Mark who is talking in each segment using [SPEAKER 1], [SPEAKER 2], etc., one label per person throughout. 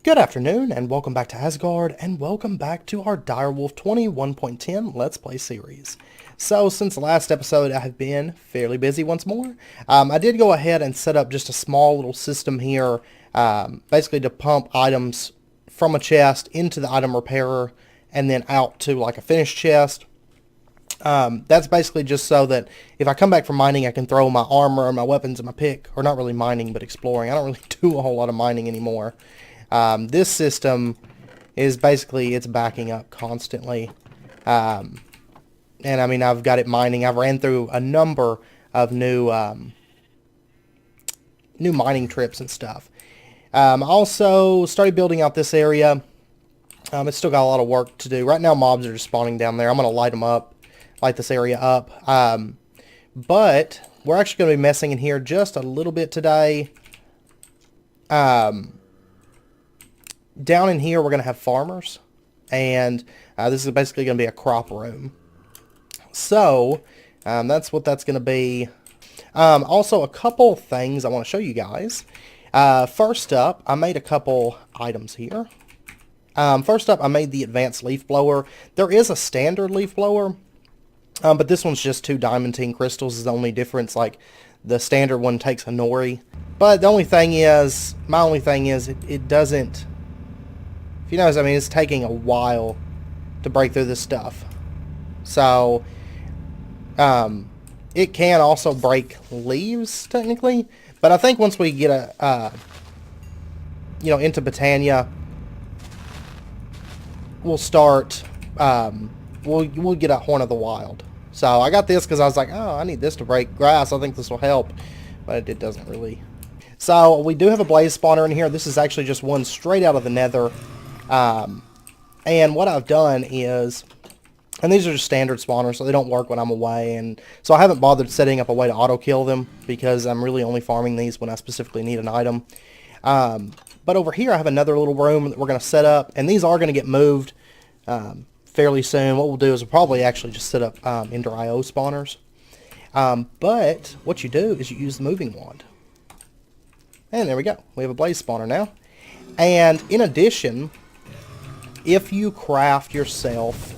[SPEAKER 1] Good afternoon, and welcome back to Asgard, and welcome back to our Direwolf 21.10 Let's Play series. So, since the last episode, I have been fairly busy once more. I did go ahead and set up just a small little system here, basically to pump items from a chest into the item repairer, and then out to like a finished chest. That's basically just so that if I come back from mining, I can throw my armor and my weapons and my pick, or not really mining, but exploring. I don't really do a whole lot of mining anymore. This system is basically, it's backing up constantly. And I mean, I've got it mining. I've ran through a number of new mining trips and stuff. Also started building out this area. It's still got a lot of work to do. Right now, mobs are just spawning down there. I'm going to light them up, light this area up. But we're actually going to be messing in here just a little bit today. Down in here, we're going to have farmers, and this is basically going to be a crop room. So, that's what that's going to be. Also, a couple things I want to show you guys. First up, I made a couple items here. First up, I made the advanced leaf blower. There is a standard leaf blower, but this one's just 2 diamantine crystals is the only difference. Like, the standard one takes a nori. But the only thing is, it doesn't... If you notice, I mean, it's taking a while to break through this stuff. So, it can also break leaves, technically. But I think once we get into Britannia, we'll start, we'll get a Horn of the Wild. So, I got this because I was like, oh, I need this to break grass. I think this will help. But it doesn't really. So, we do have a blaze spawner in here. This is actually just one straight out of the nether. And what I've done is, and these are just standard spawners, so they don't work when I'm away, and so I haven't bothered setting up a way to auto-kill them, because I'm really only farming these when I specifically need an item. But over here I have another little room that we're going to set up, and these are going to get moved fairly soon. What we'll do is we'll probably actually just set up Ender IO spawners. But what you do is you use the moving wand. And there we go. We have a blaze spawner now. And in addition, if you craft yourself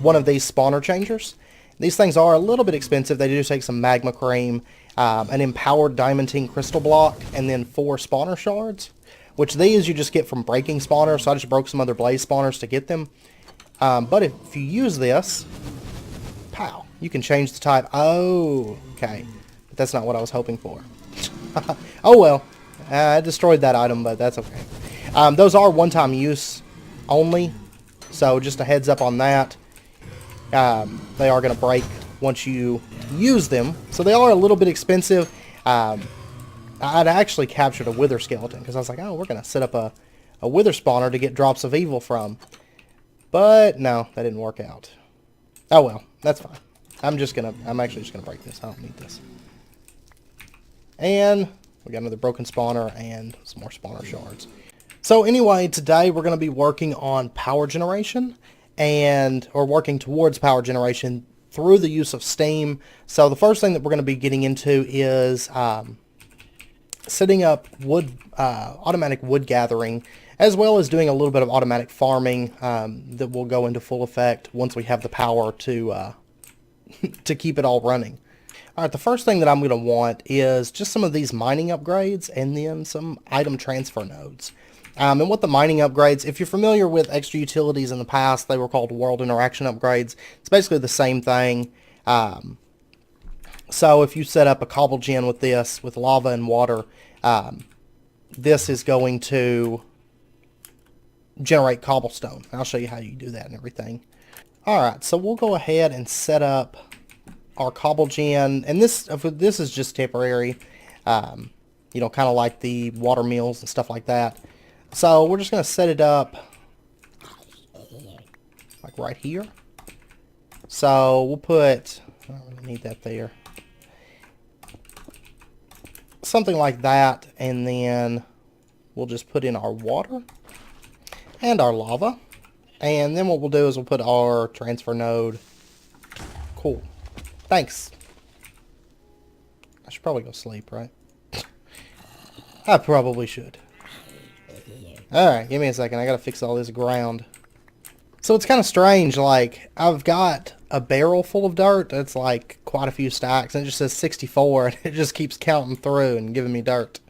[SPEAKER 1] one of these spawner changers, these things are a little bit expensive. They do take some magma cream, an empowered diamantine crystal block, and then 4 spawner shards, which these you just get from breaking spawners. So I just broke some other blaze spawners to get them. But if you use this, pow, you can change the type. Oh, okay. But that's not what I was hoping for. Oh well. I destroyed that item, but that's okay. Those are one-time use only, so just a heads up on that. They are going to break once you use them, so they are a little bit expensive. I'd actually captured a wither skeleton, because I was like, oh, we're going to set up a wither spawner to get drops of evil from. But no, that didn't work out. Oh well, that's fine. I'm actually just going to break this. I don't need this. And we got another broken spawner and some more spawner shards. So anyway, today we're going to be working on power generation, or working towards power generation through the use of steam. So the first thing that we're going to be getting into is setting up automatic wood gathering, as well as doing a little bit of automatic farming that will go into full effect once we have the power to to keep it all running. Alright, the first thing that I'm going to want is just some of these mining upgrades, and then some item transfer nodes. And what the mining upgrades, if you're familiar with extra utilities in the past, they were called world interaction upgrades. It's basically the same thing. So if you set up a Cobble Gin with this, with lava and water, this is going to generate cobblestone. I'll show you how you do that and everything. Alright, so we'll go ahead and set up our Cobble Gin, and this is just temporary, kind of like the water mills and stuff like that. So we're just going to set it up like right here. So we'll put, I don't really need that there, something like that, and then we'll just put in our water and our lava, and then what we'll do is we'll put our transfer node. Cool. Thanks. I should probably go sleep, right? I probably should. Alright, give me a second. I gotta fix all this ground. So it's kind of strange, like, I've got a barrel full of dirt that's like quite a few stacks, and it just says 64, and it just keeps counting through and giving me dirt.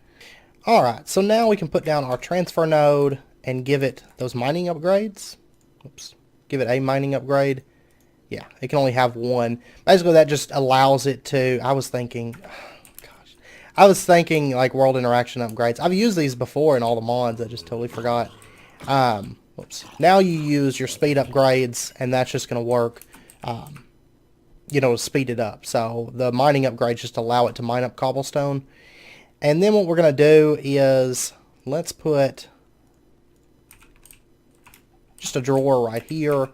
[SPEAKER 1] Alright, so now we can put down our transfer node and give it those mining upgrades. Oops. Give it a mining upgrade. Yeah, it can only have one. Basically, that just allows it to, I was thinking like world interaction upgrades. I've used these before in all the mods, I just totally forgot. Whoops. Now you use your speed upgrades, and that's just going to work, you know, to speed it up. So the mining upgrades just allow it to mine up cobblestone. And then what we're going to do is, let's put just a drawer right here.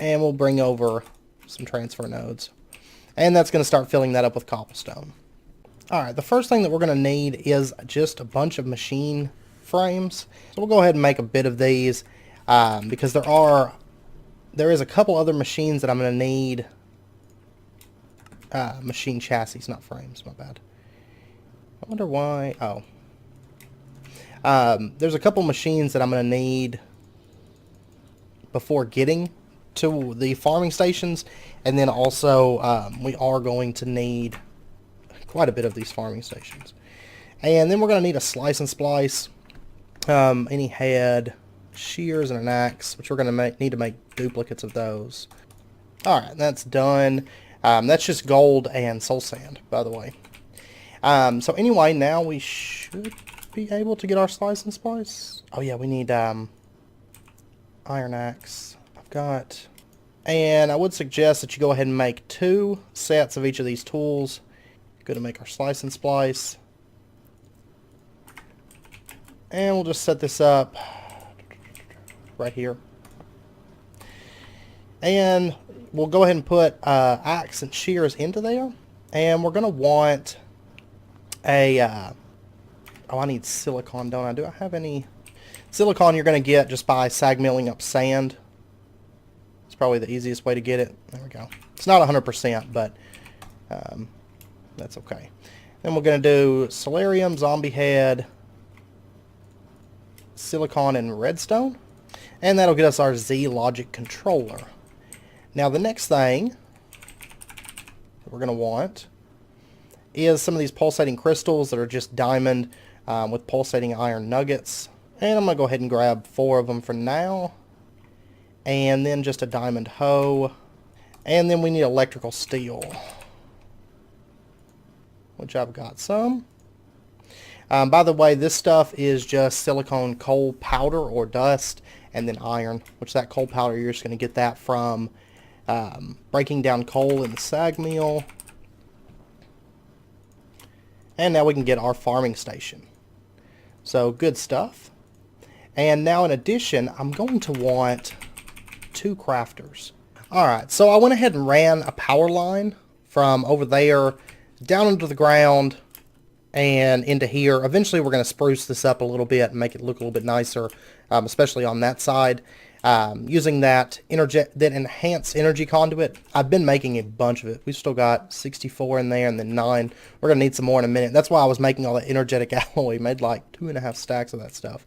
[SPEAKER 1] And we'll bring over some transfer nodes. And that's going to start filling that up with cobblestone. Alright, the first thing that we're going to need is just a bunch of machine frames. So we'll go ahead and make a bit of these because there is a couple other machines that I'm going to need. Machine chassis, not frames, my bad. I wonder why. Oh. There's a couple machines that I'm going to need before getting to the farming stations, and then also we are going to need quite a bit of these farming stations. And then we're going to need a slice and splice, any head, shears, and an axe, which we're going to need to make duplicates of those. Alright, that's done. That's just gold and soul sand, by the way. So anyway, now we should be able to get our slice and splice. Oh yeah, we need iron axe. I've got... And I would suggest that you go ahead and make 2 sets of each of these tools. Go to make our slice and splice. And we'll just set this up right here. And we'll go ahead and put axe and shears into there. And we're going to want a... oh, I need silicon, don't I? Do I have any... Silicon you're going to get just by sag milling up sand. It's probably the easiest way to get it. There we go. It's not 100%, but that's okay. Then we're going to do solarium, zombie head, silicon, and redstone. And that'll get us our Z logic controller. Now the next thing that we're going to want is some of these pulsating crystals that are just diamond with pulsating iron nuggets. And I'm going to go ahead and grab 4 of them for now. And then just a diamond hoe. And then we need electrical steel, which I've got some. By the way, this stuff is just silicone coal powder or dust, and then iron, which that coal powder, you're just going to get that from breaking down coal in the sag mill. And now we can get our farming station. So good stuff. And now in addition, I'm going to want 2 crafters. Alright, so I went ahead and ran a power line from over there down into the ground and into here. Eventually we're going to spruce this up a little bit and make it look a little bit nicer, especially on that side. Using that enhanced energy conduit. I've been making a bunch of it. We've still got 64 in there and then 9. We're going to need some more in a minute. That's why I was making all that energetic alloy. Made like 2.5 stacks of that stuff.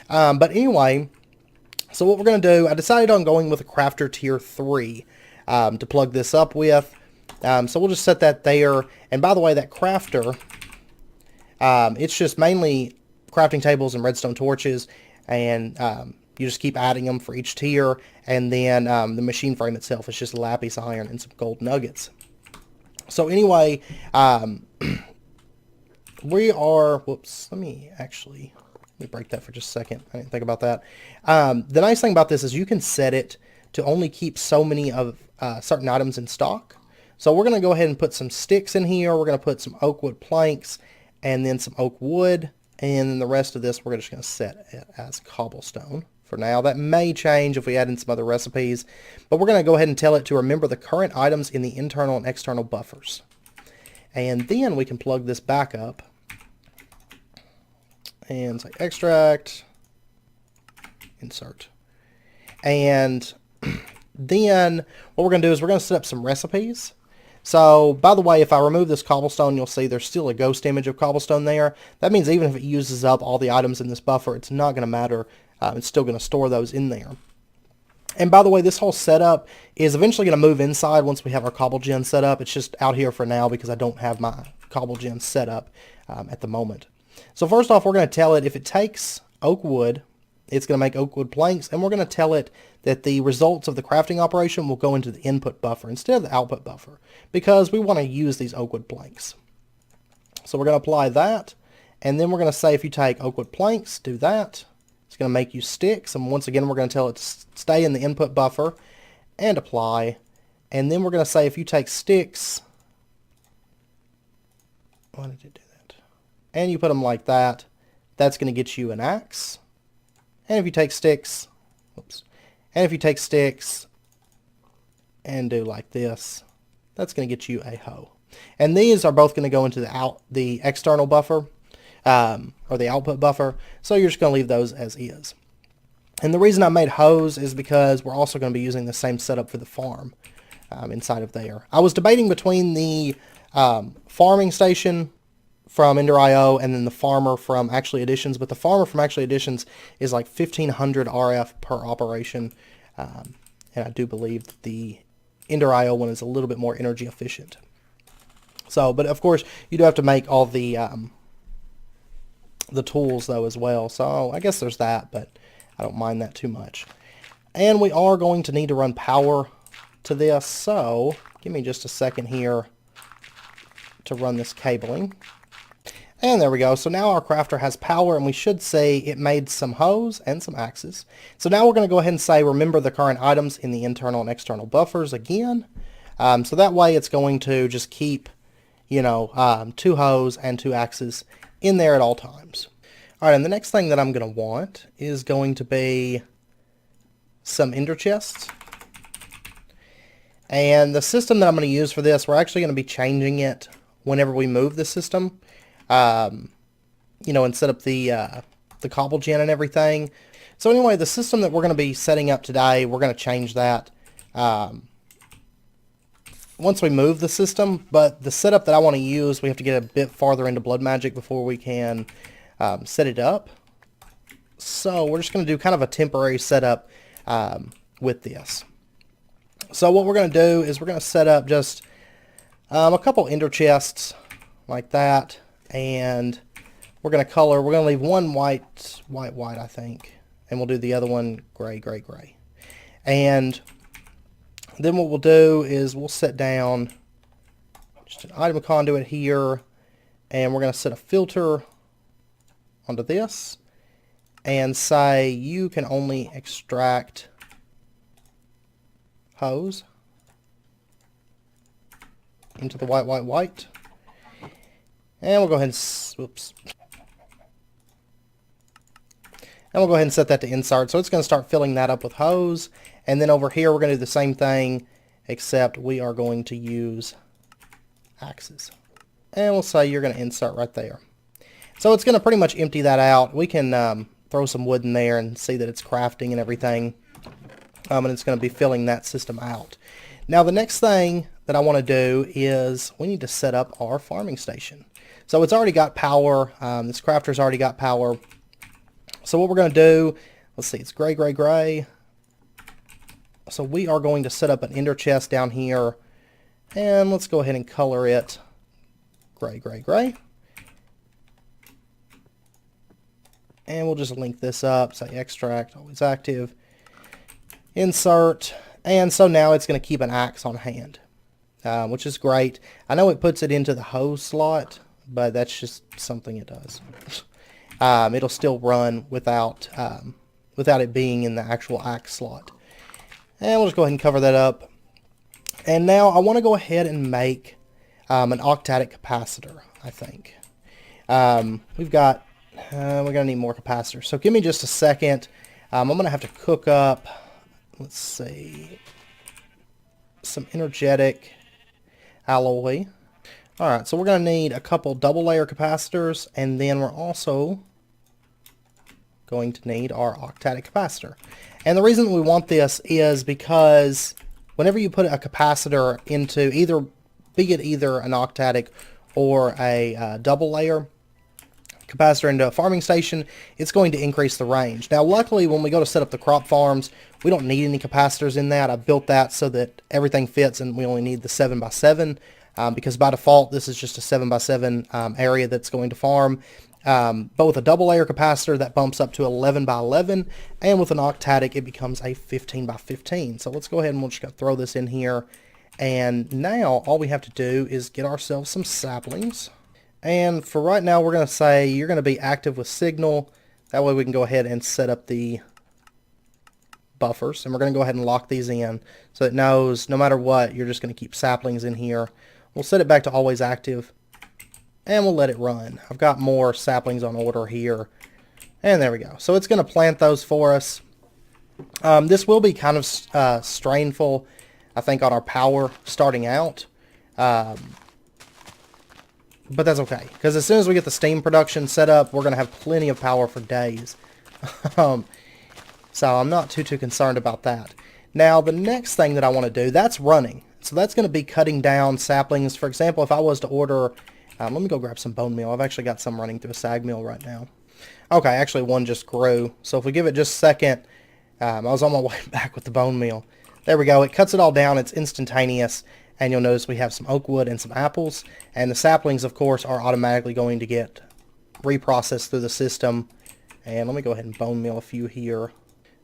[SPEAKER 1] But anyway, so what we're going to do, I decided on going with a crafter tier 3 to plug this up with. So we'll just set that there. And by the way, that crafter, it's just mainly crafting tables and redstone torches, and you just keep adding them for each tier. And then the machine frame itself is just lapis iron and some gold nuggets. So anyway, we are, whoops, let me break that for just a second. I didn't think about that. The nice thing about this is you can set it to only keep so many of certain items in stock. So we're going to go ahead and put some sticks in here. We're going to put some oak wood planks and then some oak wood. And then the rest of this we're just going to set it as cobblestone for now. That may change if we add in some other recipes. But we're going to go ahead and tell it to remember the current items in the internal and external buffers. And then we can plug this back up. And say extract, insert. And then what we're going to do is we're going to set up some recipes. So, by the way, if I remove this cobblestone, you'll see there's still a ghost image of cobblestone there. That means even if it uses up all the items in this buffer, it's not going to matter. It's still going to store those in there. And by the way, this whole setup is eventually going to move inside once we have our Cobble Gin set up. It's just out here for now because I don't have my Cobble Gin set up at the moment. So first off, we're going to tell it if it takes oak wood, it's going to make oak wood planks, and we're going to tell it that the results of the crafting operation will go into the input buffer instead of the output buffer because we want to use these oak wood planks. So we're going to apply that, and then we're going to say if you take oak wood planks, do that. It's going to make you sticks, and once again we're going to tell it to stay in the input buffer and apply, and then we're going to say if you take sticks, why did it do that? And you put them like that, that's going to get you an axe. And if you take sticks, and if you take sticks and do like this, that's going to get you a hoe. And these are both going to go into the external buffer, or the output buffer, so you're just going to leave those as is. And the reason I made hoes is because we're also going to be using the same setup for the farm inside of there. I was debating between the farming station from Ender.io and then the farmer from Actually Editions, but the farmer from Actually Editions is like 1500 RF per operation, and I do believe that the Ender.io one is a little bit more energy efficient. So, but of course you do have to make all the tools though as well, so I guess there's that, but I don't mind that too much. And we are going to need to run power to this, so give me just a second here to run this cabling. And there we go. So now our crafter has power, and we should say it made some hoes and some axes. So now we're going to go ahead and say remember the current items in the internal and external buffers again. So that way it's going to just keep, 2 hoes and 2 axes in there at all times. Alright, and the next thing that I'm going to want is going to be some ender chests. And the system that I'm going to use for this, we're actually going to be changing it whenever we move the system. And set up the Cobble Gin and everything. So anyway, the system that we're going to be setting up today, we're going to change that once we move the system. But the setup that I want to use, we have to get a bit farther into Blood Magic before we can set it up. So we're just going to do kind of a temporary setup with this. So what we're going to do is we're going to set up just a couple ender chests like that. And we're going to leave one white, I think. And we'll do the other one gray. And then what we'll do is we'll set down just an item conduit here. And we're going to set a filter onto this. And say you can only extract hose into the white. And we'll go ahead and, And we'll go ahead and set that to insert. So it's going to start filling that up with hose. And then over here, we're going to do the same thing, except we are going to use axes. And we'll say you're going to insert right there. So it's going to pretty much empty that out. We can throw some wood in there and see that it's crafting and everything. And it's going to be filling that system out. Now the next thing that I want to do is we need to set up our farming station. So it's already got power. This crafter's already got power. So what we're going to do, let's see, it's gray. So we are going to set up an ender chest down here. And let's go ahead and color it gray. And we'll just link this up, say extract, always active, insert. And so now it's going to keep an axe on hand, which is great. I know it puts it into the hose slot, but that's just something it does. It'll still run without it being in the actual axe slot. And we'll just go ahead and cover that up. And now I want to go ahead and make an octatic capacitor, I think. We're going to need more capacitors. So give me just a second. I'm going to have to cook up, let's see, some energetic alloy. Alright, so we're going to need a couple double layer capacitors, and then we're also going to need our octatic capacitor. And the reason we want this is because whenever you put a capacitor into either be it either an octadic or a double layer capacitor into a farming station, it's going to increase the range. Now, luckily, when we go to set up the crop farms, we don't need any capacitors in that. I built that so that everything fits and we only need the 7x7 because by default, this is just a 7x7 area that's going to farm. But with a double layer capacitor, that bumps up to 11x11, and with an octadic, it becomes a 15x15. So let's go ahead and we'll just throw this in here. And now all we have to do is get ourselves some saplings. And for right now, we're going to say you're going to be active with signal. That way we can go ahead and set up the buffers. And we're going to go ahead and lock these in so it knows no matter what, you're just going to keep saplings in here. We'll set it back to always active. And we'll let it run. I've got more saplings on order here. And there we go. So it's going to plant those for us. This will be kind of strainful, I think, on our power starting out. But that's okay, because as soon as we get the steam production set up, we're going to have plenty of power for days. So I'm not too concerned about that. Now, the next thing that I want to do, that's running. So that's going to be cutting down saplings. For example, if I was to order... let me go grab some bone meal. I've actually got some running through a sag mill right now. Okay, actually one just grew. So if we give it just a second, I was on my way back with the bone meal. There we go. It cuts it all down. It's instantaneous. And you'll notice we have some oak wood and some apples. And the saplings, of course, are automatically going to get reprocessed through the system. And let me go ahead and bone meal a few here.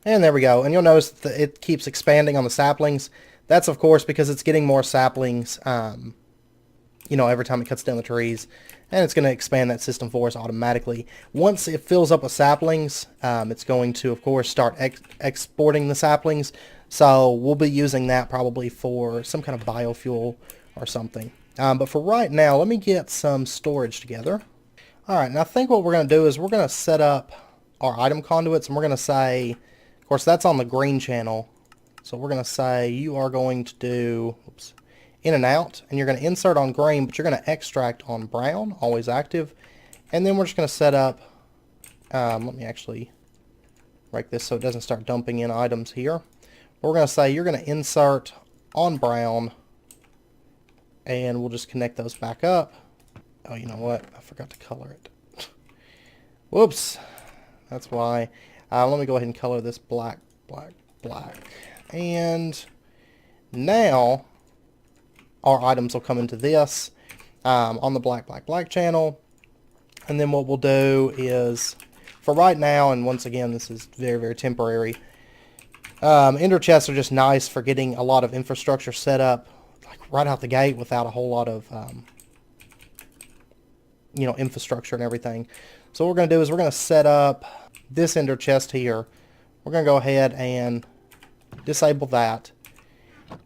[SPEAKER 1] And there we go. And you'll notice that it keeps expanding on the saplings. That's, of course, because it's getting more saplings, you know, every time it cuts down the trees. And it's going to expand that system for us automatically. Once it fills up with saplings, it's going to, of course, start exporting the saplings. So we'll be using that probably for some kind of biofuel or something. But for right now, let me get some storage together. Alright, and I think what we're going to do is we're going to set up our item conduits, and we're going to say, of course, that's on the green channel. So we're going to say you are going to do in and out, and you're going to insert on green, but you're going to extract on brown, always active. And then we're just going to set up, let me actually break this so it doesn't start dumping in items here. We're going to say you're going to insert on brown, and we'll just connect those back up. Oh, you know what? I forgot to color it. Whoops. That's why. Let me go ahead and color this black, black, black. And now our items will come into this on the black, black, black channel. And then what we'll do is, for right now, and once again, this is very, very temporary, ender chests are just nice for getting a lot of infrastructure set up like right out the gate without a whole lot of you know, infrastructure and everything. So what we're going to do is we're going to set up this ender chest here. We're going to go ahead and disable that,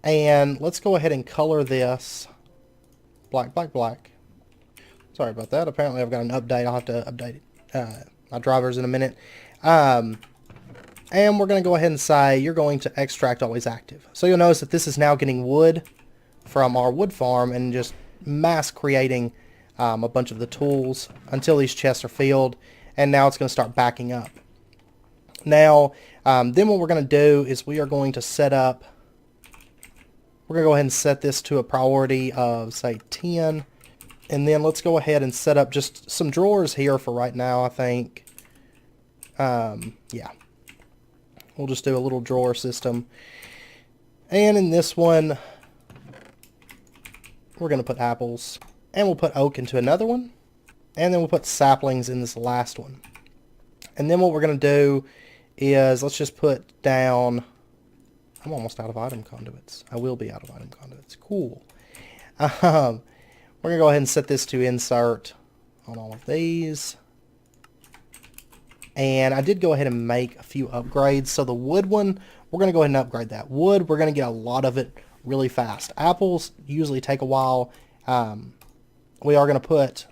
[SPEAKER 1] and let's go ahead and color this black, black, black. Sorry about that. Apparently I've got an update. I'll have to update my drivers in a minute. And we're going to go ahead and say you're going to extract always active. So you'll notice that this is now getting wood from our wood farm and just mass creating a bunch of the tools until these chests are filled. And now it's going to start backing up. Now, then what we're going to do is we are going to set up, we're going to go ahead and set this to a priority of, say, 10. And then let's go ahead and set up just some drawers here for right now, I think. Yeah. We'll just do a little drawer system. And in this one, we're going to put apples. And we'll put oak into another one. And then we'll put saplings in this last one. And then what we're going to do is, let's just put down, I'm almost out of item conduits. I will be out of item conduits. Cool. We're going to go ahead and set this to insert on all of these. And I did go ahead and make a few upgrades. So the wood one, we're going to go ahead and upgrade that. Wood, we're going to get a lot of it really fast. Apples usually take a while. We are going to put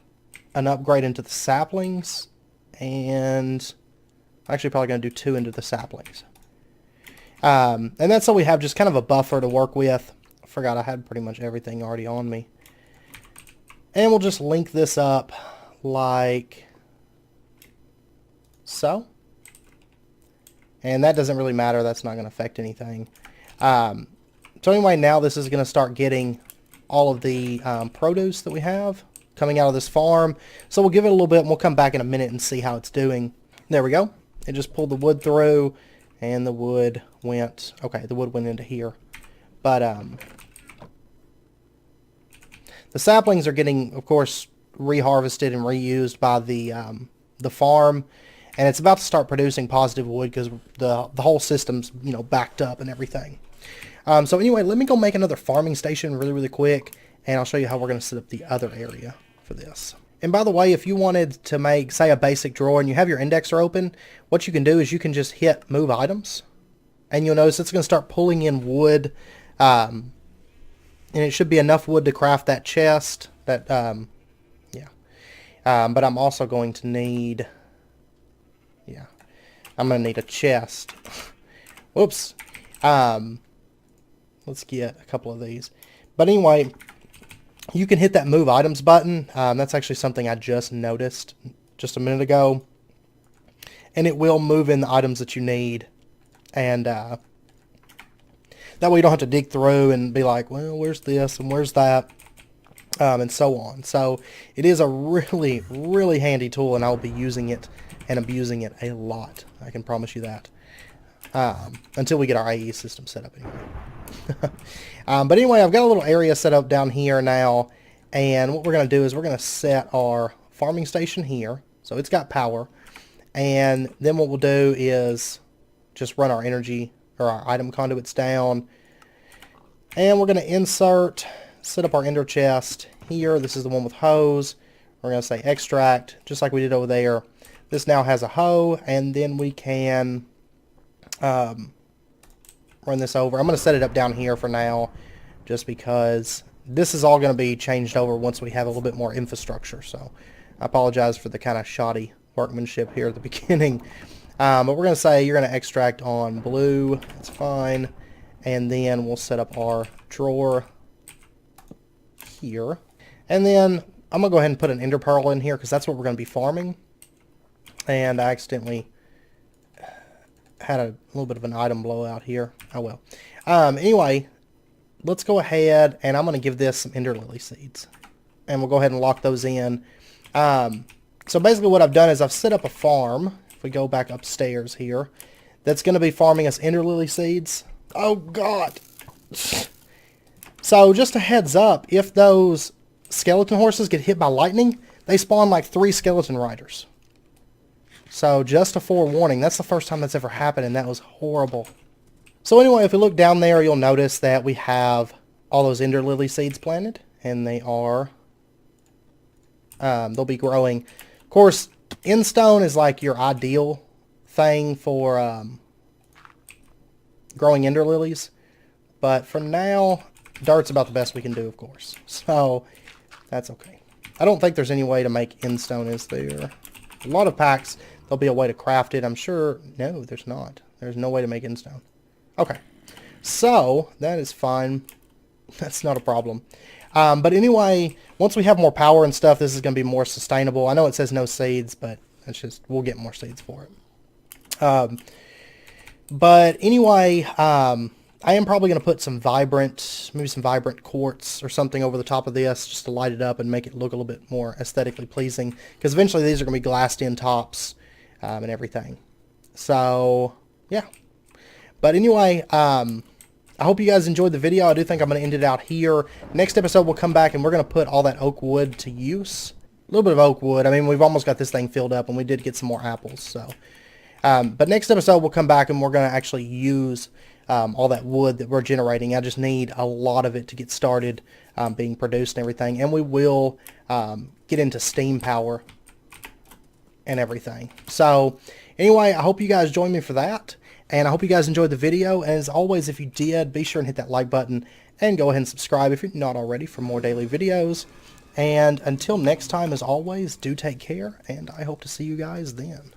[SPEAKER 1] an upgrade into the saplings. And actually probably going to do 2 into the saplings. And that's so we have just kind of a buffer to work with. I forgot I had pretty much everything already on me. And we'll just link this up like so. And that doesn't really matter. That's not going to affect anything. So anyway, now this is going to start getting all of the produce that we have coming out of this farm. So we'll give it a little bit and we'll come back in a minute and see how it's doing. There we go. It just pulled the wood through and the wood went, okay, the wood went into here. But the saplings are getting, of course, reharvested and reused by the farm, and it's about to start producing positive wood because the whole system's, you know, backed up and everything. So anyway, let me go make another farming station really quick, and I'll show you how we're going to set up the other area for this. And by the way, if you wanted to make, say, a basic drawer and you have your indexer open, what you can do is you can just hit move items, and you'll notice it's going to start pulling in wood, and it should be enough wood to craft that chest. That but I'm also going to need, I'm going to need a chest. Whoops. Let's get a couple of these. But anyway, you can hit that move items button. That's actually something I just noticed just a minute ago. And it will move in the items that you need. And that way you don't have to dig through and be like, well, where's this and where's that? And so on. So it is a really handy tool, and I'll be using it and abusing it a lot. I can promise you that. Until we get our AE system set up anyway. But anyway, I've got a little area set up down here now, and what we're going to do is we're going to set our farming station here, so it's got power, and then what we'll do is just run our energy or our item conduits down, and we're going to set up our ender chest here. This is the one with hose. We're going to say extract, just like we did over there. This now has a hoe, and then we can run this over. I'm going to set it up down here for now, just because this is all going to be changed over once we have a little bit more infrastructure. So I apologize for the kind of shoddy workmanship here at the beginning. But we're going to say you're going to extract on blue. That's fine. And then we'll set up our drawer here. And then I'm going to go ahead and put an ender pearl in here because that's what we're going to be farming. And I accidentally had a little bit of an item blowout here. Oh well. Anyway, let's go ahead and I'm going to give this some ender lily seeds. And we'll go ahead and lock those in. So basically what I've done is I've set up a farm. If we go back upstairs here, that's going to be farming us ender lily seeds. Oh God. So just a heads up, if those skeleton horses get hit by lightning, they spawn like 3 skeleton riders. So just a forewarning, that's the first time that's ever happened, and that was horrible. So anyway, if we look down there, you'll notice that we have all those ender lily seeds planted, and they are, they'll be growing. Of course, endstone is like your ideal thing for growing ender lilies, but for now, dirt's about the best we can do, of course. So that's okay. I don't think there's any way to make endstone, is there? A lot of packs, there'll be a way to craft it, I'm sure. No, there's not. There's no way to make endstone. Okay, so that is fine. That's not a problem. But anyway, once we have more power and stuff, this is going to be more sustainable. I know it says no seeds, but that's just, we'll get more seeds for it. But anyway, I am probably going to put some maybe some vibrant quartz or something over the top of this just to light it up and make it look a little bit more aesthetically pleasing. Because eventually these are going to be glassed in tops and everything. So, yeah. But anyway, I hope you guys enjoyed the video. I do think I'm going to end it out here. Next episode we'll come back and we're going to put all that oak wood to use. A little bit of oak wood. I mean, we've almost got this thing filled up and we did get some more apples. So, but next episode we'll come back and we're going to actually use all that wood that we're generating. I just need a lot of it to get started being produced and everything. And we will get into steam power and everything. So anyway, I hope you guys join me for that. And I hope you guys enjoyed the video. And as always, if you did, be sure and hit that like button and go ahead and subscribe if you're not already for more daily videos. And until next time, as always, do take care, and I hope to see you guys then.